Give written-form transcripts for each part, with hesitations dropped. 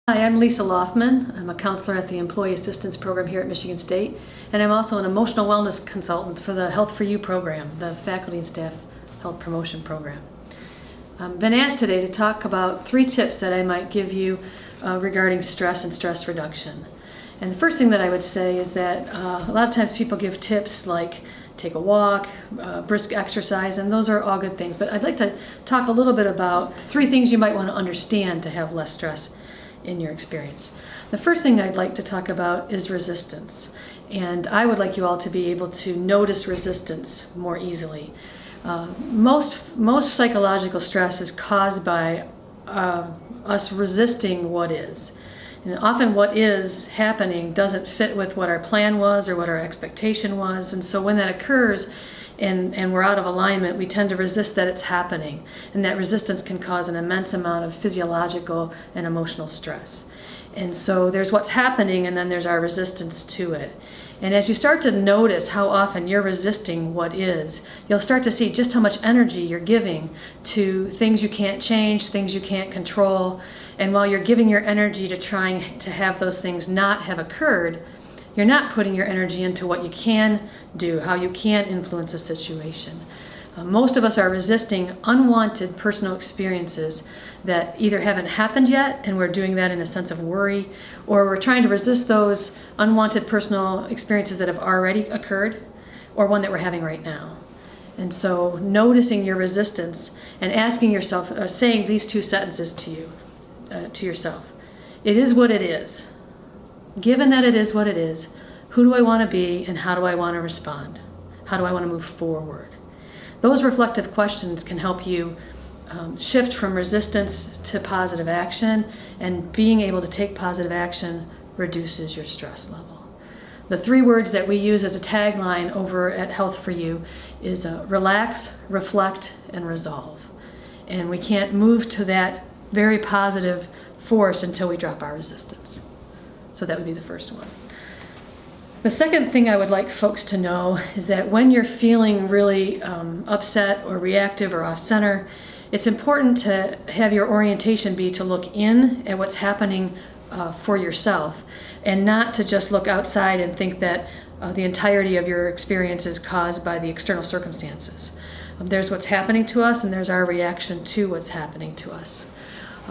Hi, I'm Lisa Laughman. I'm a counselor at the Employee Assistance Program here at Michigan State, and I'm also an emotional wellness consultant for the Health for You program, the faculty and staff health promotion program. I've been asked today to talk about 3 tips that I might give you regarding stress and stress reduction. And the first thing that I would say is that a lot of times people give tips like take a walk, brisk exercise, and those are all good things. But I'd like to talk a little bit about 3 things you might want to understand to have less stress in your experience. The first thing I'd like to talk about is resistance. And I would like you all to be able to notice resistance more easily. Most psychological stress is caused by us resisting what is. And often what is happening doesn't fit with what our plan was or what our expectation was. And so when that occurs and we're out of alignment, we tend to resist that it's happening. And that resistance can cause an immense amount of physiological and emotional stress. And so there's what's happening, and then there's our resistance to it. And as you start to notice how often you're resisting what is, you'll start to see just how much energy you're giving to things you can't change, things you can't control. And while you're giving your energy to trying to have those things not have occurred, you're not putting your energy into what you can do, how you can influence a situation. Most of us are resisting unwanted personal experiences that either haven't happened yet, and we're doing that in a sense of worry, or we're trying to resist those unwanted personal experiences that have already occurred, or one that we're having right now. And so noticing your resistance and asking yourself, or saying these 2 sentences to yourself. It is what it is. Given that it is what it is, who do I want to be and how do I want to respond? How do I want to move forward? Those reflective questions can help you shift from resistance to positive action, and being able to take positive action reduces your stress level. The 3 words that we use as a tagline over at Health for You is relax, reflect, and resolve. And we can't move to that very positive force until we drop our resistance. So that would be the first one. The second thing I would like folks to know is that when you're feeling really upset or reactive or off-center, it's important to have your orientation be to look in at what's happening for yourself, and not to just look outside and think that the entirety of your experience is caused by the external circumstances. There's what's happening to us, and there's our reaction to what's happening to us.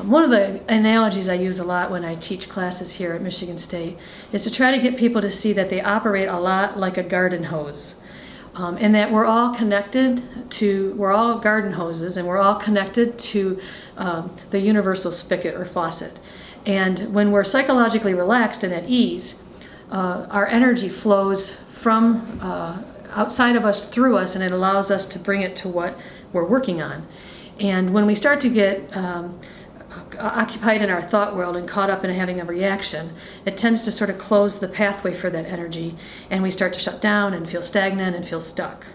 One of the analogies I use a lot when I teach classes here at Michigan State is to try to get people to see that they operate a lot like a garden hose. And that we're all garden hoses, and we're all connected to the universal spigot or faucet. And when we're psychologically relaxed and at ease, our energy flows from outside of us through us, and it allows us to bring it to what we're working on. And when we start to get occupied in our thought world and caught up in having a reaction, it tends to sort of close the pathway for that energy, and we start to shut down and feel stagnant and feel stuck.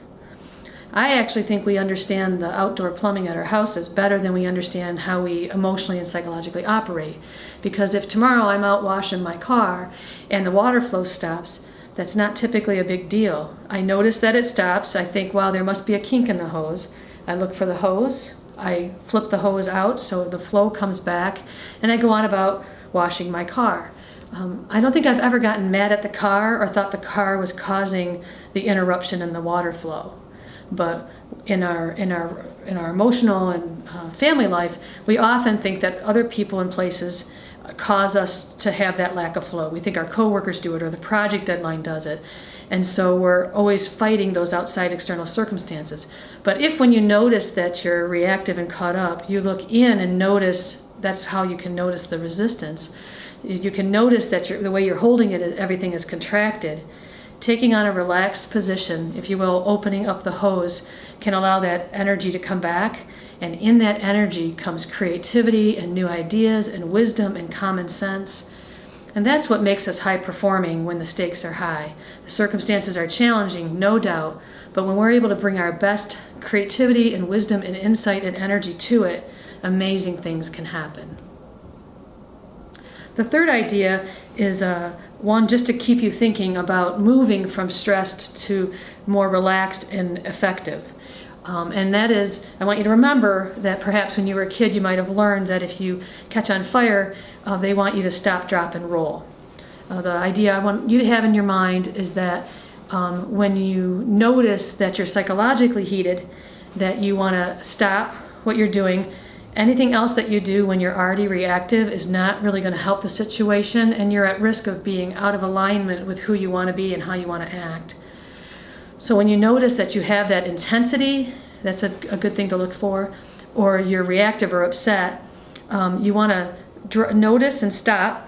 I actually think we understand the outdoor plumbing at our houses better than we understand how we emotionally and psychologically operate. Because if tomorrow I'm out washing my car and the water flow stops, that's not typically a big deal. I notice that it stops. I think, wow, there must be a kink in the hose. I look for the hose. I flip the hose out so the flow comes back, and I go on about washing my car. I don't think I've ever gotten mad at the car or thought the car was causing the interruption in the water flow. But in our emotional and family life, we often think that other people and places cause us to have that lack of flow. We think our coworkers do it, or the project deadline does it. And so we're always fighting those outside external circumstances. But if when you notice that you're reactive and caught up, you look in and notice, that's how you can notice the resistance. You can notice that the way you're holding it, everything is contracted. Taking on a relaxed position, if you will, opening up the hose, can allow that energy to come back. And in that energy comes creativity and new ideas and wisdom and common sense. And that's what makes us high performing when the stakes are high. The circumstances are challenging, no doubt, but when we're able to bring our best creativity and wisdom and insight and energy to it, amazing things can happen. The third idea is one just to keep you thinking about moving from stressed to more relaxed and effective. And that is, I want you to remember that perhaps when you were a kid, you might have learned that if you catch on fire, they want you to stop, drop, and roll. The idea I want you to have in your mind is that when you notice that you're psychologically heated, that you want to stop what you're doing. Anything else that you do when you're already reactive is not really going to help the situation, and you're at risk of being out of alignment with who you want to be and how you want to act. So when you notice that you have that intensity, that's a good thing to look for, or you're reactive or upset, you want to notice and stop.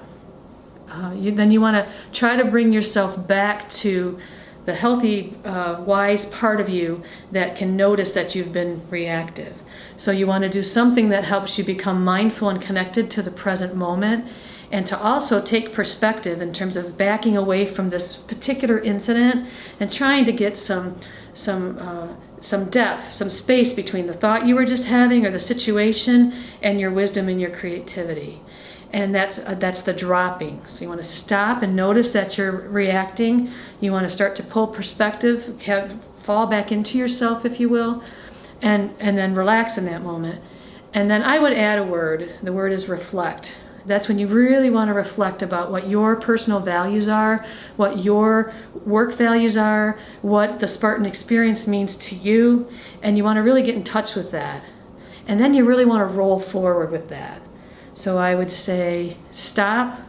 Then you want to try to bring yourself back to the healthy, wise part of you that can notice that you've been reactive. So you want to do something that helps you become mindful and connected to the present moment, and to also take perspective in terms of backing away from this particular incident and trying to get some depth, some space between the thought you were just having or the situation and your wisdom and your creativity. And that's the dropping. So you want to stop and notice that you're reacting. You want to start to pull perspective, fall back into yourself, if you will, and then relax in that moment. And then I would add a word. The word is reflect. That's when you really want to reflect about what your personal values are, what your work values are, what the Spartan experience means to you, and you want to really get in touch with that. And then you really want to roll forward with that. So I would say stop,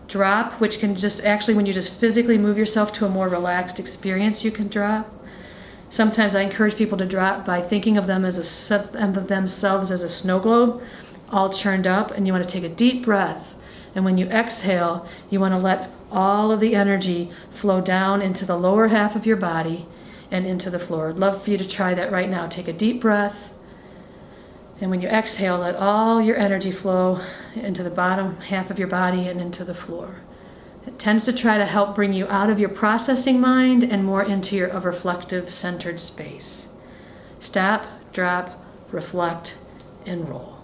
drop, which can just actually, when you just physically move yourself to a more relaxed experience, you can drop. Sometimes I encourage people to drop by thinking of them of themselves as a snow globe, all churned up, and you want to take a deep breath. And when you exhale, you want to let all of the energy flow down into the lower half of your body and into the floor. I'd love for you to try that right now. Take a deep breath. And when you exhale, let all your energy flow into the bottom half of your body and into the floor. It tends to try to help bring you out of your processing mind and more into a reflective, centered space. Stop, drop, reflect, and roll.